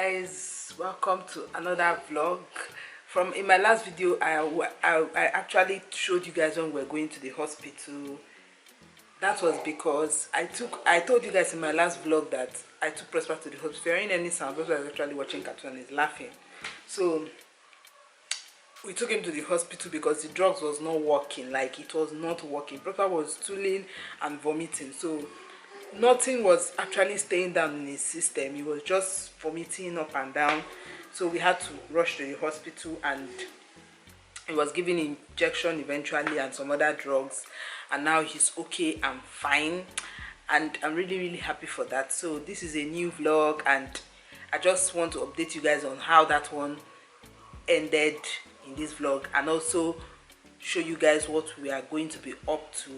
guys, welcome to another vlog. In my last video I actually showed you guys when we were going to the hospital. That was because I told you guys in my last vlog that I took Prosper to the hospital. If you're hearing any sound, Prosper is actually watching cartoon and is laughing. So we took him to the hospital because the drugs was not working. Like, it was not working. Prosper was stooling and vomiting, so nothing was actually staying down in his system. He was just vomiting up and down. So we had to rush to the hospital, and he was given injection eventually and some other drugs, and now he's okay and fine, and I'm really happy for that. So this is a new vlog, and I just want to update you guys on how that one ended in this vlog, and also show you guys what we are going to be up to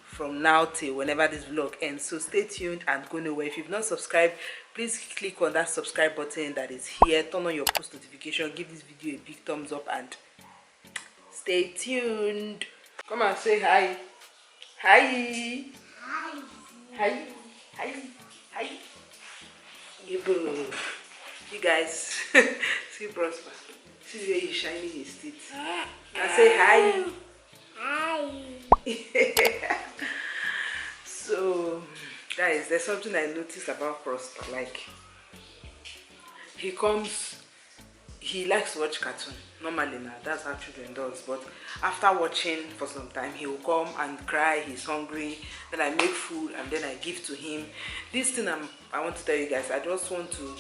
from now till whenever this vlog ends. So stay tuned and go nowhere. If you've not subscribed, please click on that subscribe button that is here, turn on your post notification, give this video a big thumbs up, and stay tuned. Come and say hi. Hi. Hi. Hi. Hi. Hi. You guys see Prosper. See where he's shining his teeth. And say hi. Hi. So guys, there's something I noticed about Prosper. Like, he likes to watch cartoon normally. Now that's how children does, but after watching for some time, he will come and cry. He's hungry, then I make food and then I give to him. This thing I want to tell you guys, I just want to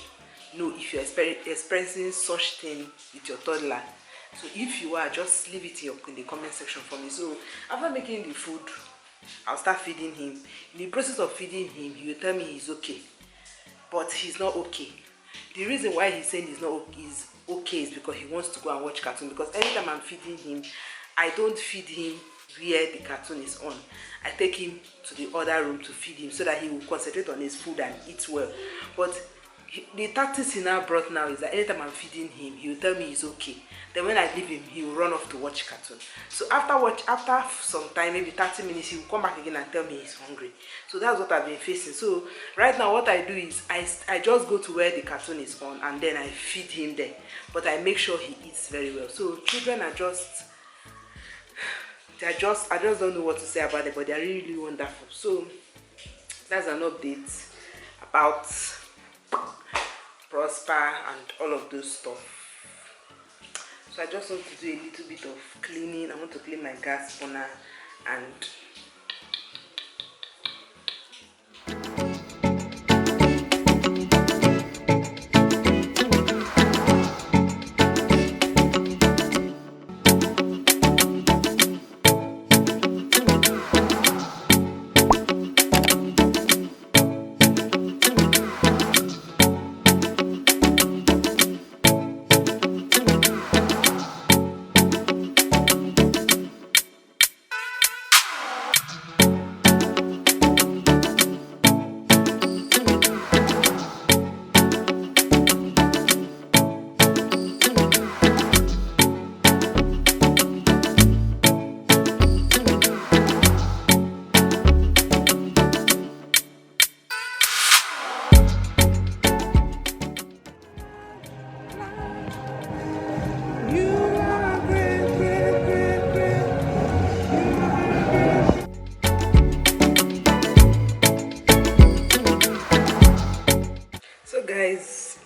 know if you're experiencing such thing with your toddler. So if you are, just leave it in the comment section for me. So after making the food, I'll start feeding him. In the process of feeding him, he will tell me he's okay, but he's not okay. The reason why he's saying he's okay is because he wants to go and watch cartoon. Because anytime I'm feeding him, I don't feed him where the cartoon is on. I take him to the other room to feed him so that he will concentrate on his food and eat well. But the tactics he now brought now is that anytime I'm feeding him, he will tell me he's okay. Then when I leave him, he will run off to watch cartoon. So after some time, maybe 30 minutes, he will come back again and tell me he's hungry. So that's what I've been facing. So right now what I do is I just go to where the cartoon is on, and then I feed him there. But I make sure he eats very well. So children are I just don't know what to say about it, but they're really wonderful. So that's an update about Prosper and all of those stuff. So I just want to do a little bit of cleaning. I want to clean my gas burner and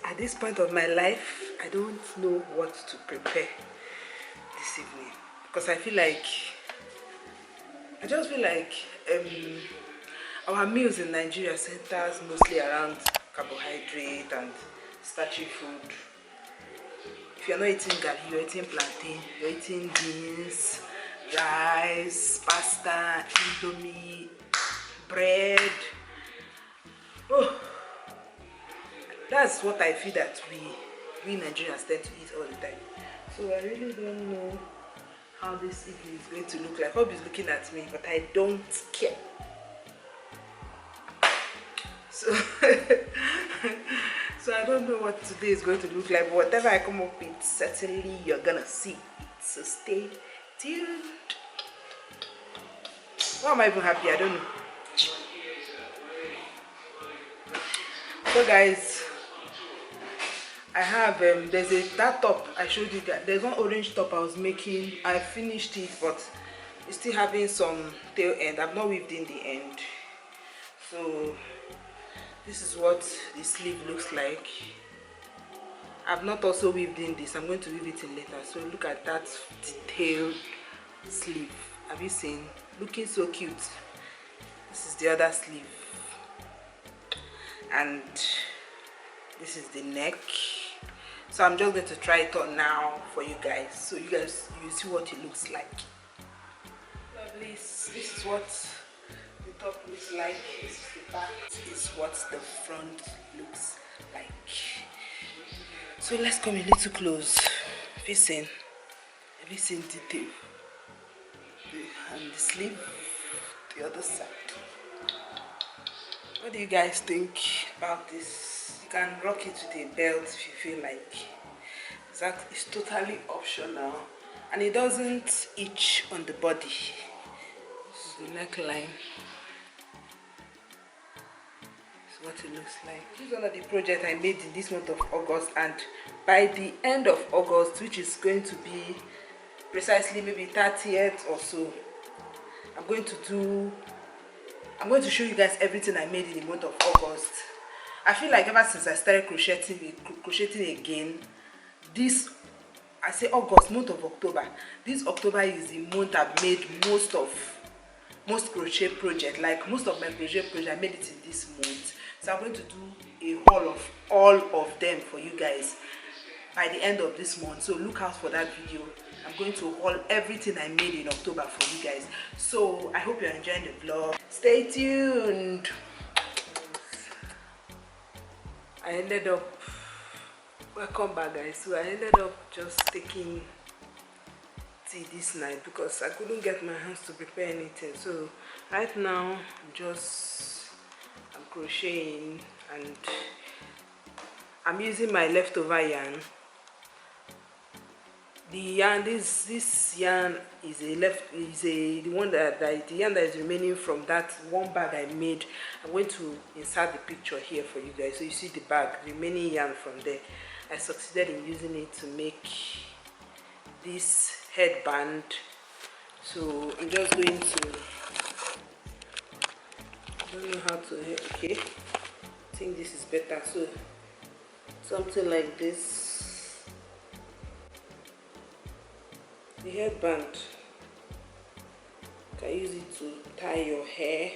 at this point of my life, I don't know what to prepare this evening, because I just feel like our meals in Nigeria centers mostly around carbohydrate and starchy food. If you're not eating garri, you're eating plantain, you're eating beans, rice, pasta, indomie, bread. Oh, that's what I feel that we Nigerians tend to eat all the time. So I really don't know how this evening is going to look like. Hope is looking at me, but I don't care. So so I don't know what today is going to look like, but whatever I come up with, certainly you're gonna see it. So stay tuned. Why am I even happy? I don't know. So guys, I have there's that top I showed you guys. There's one orange top I was making. I finished it, but it's still having some tail end. I've not weaved in the end. So this is what the sleeve looks like. I've not also weaved in this. I'm going to weave it in later. So look at that detailed sleeve. Have you seen? Looking so cute. This is the other sleeve. And this is the neck. So I'm just going to try it on now for you guys, so you see what it looks like. Lovely. This is what the top looks like. This is the back. This is what the front looks like. So let's come a little close. Have you seen detail? And the sleeve, the other side. What do you guys think about this? You can rock it with a belt if you feel like. It's totally optional, and it doesn't itch on the body. This is the neckline. This is what it looks like. This is one of the projects I made in this month of August, and by the end of August, which is going to be precisely maybe 30th or so, I'm going to show you guys everything I made in the month of August. I feel like ever since I started crocheting again, I say August, month of October. This October is the month I've made most crochet project. Like most of my crochet project, I made it in this month. So I'm going to do a haul of all of them for you guys by the end of this month. So look out for that video. I'm going to haul everything I made in October for you guys. So I hope you're enjoying the vlog. Stay tuned. I ended up, welcome back guys. So I ended up just taking tea this night because I couldn't get my hands to prepare anything. So right now I'm crocheting, and I'm using my leftover yarn. The yarn, this yarn is the yarn that is remaining from that one bag I made. I'm going to insert the picture here for you guys, so you see the bag, the remaining yarn from there. I succeeded in using it to make this headband. So I'm just going to, I don't know how to, okay, I think this is better. So something like this. The headband, you can use it to tie your hair.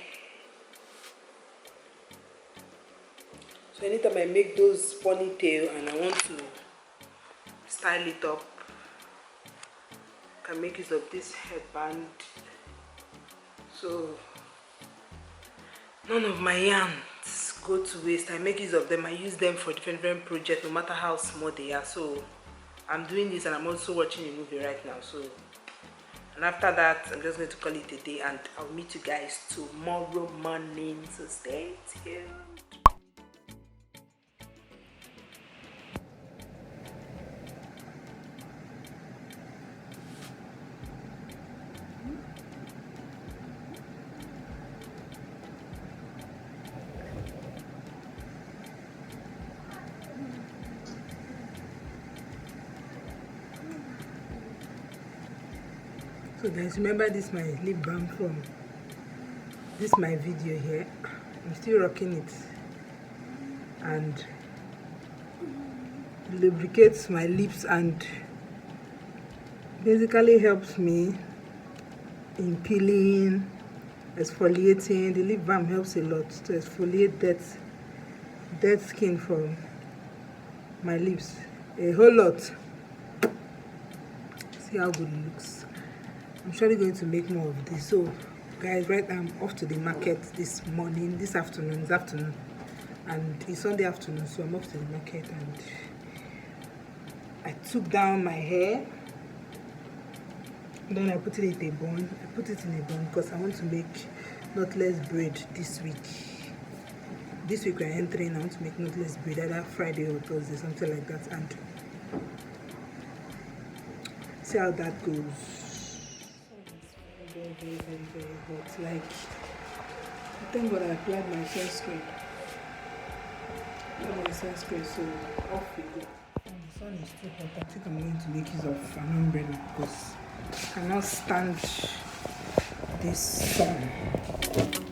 So anytime I make those ponytail and I want to style it up, I can make use of this headband. So none of my yarns go to waste. I make use of them. I use them for different projects, no matter how small they are. So I'm doing this, and I'm also watching a movie right now. So, and after that, I'm just going to call it a day, and I'll meet you guys tomorrow morning. So stay tuned. So guys, remember this my lip balm from this my video here. I'm still rocking it, and lubricates my lips and basically helps me in peeling, exfoliating. The lip balm helps a lot to exfoliate dead skin from my lips, a whole lot. See how good it looks. I'm surely going to make more of this. So guys, right now I'm off to the market this afternoon, and it's Sunday afternoon, so I'm off to the market, and I took down my hair, and then I put it in a bun. Because I want to make knotless braid this week. This week we're entering, I want to make knotless braid either Friday or Thursday, something like that, and see how that goes. Very hot. Like, thank God I applied my sunscreen. So off we go. sun is too hot. I think I'm going to make use of an umbrella because I cannot stand this sun.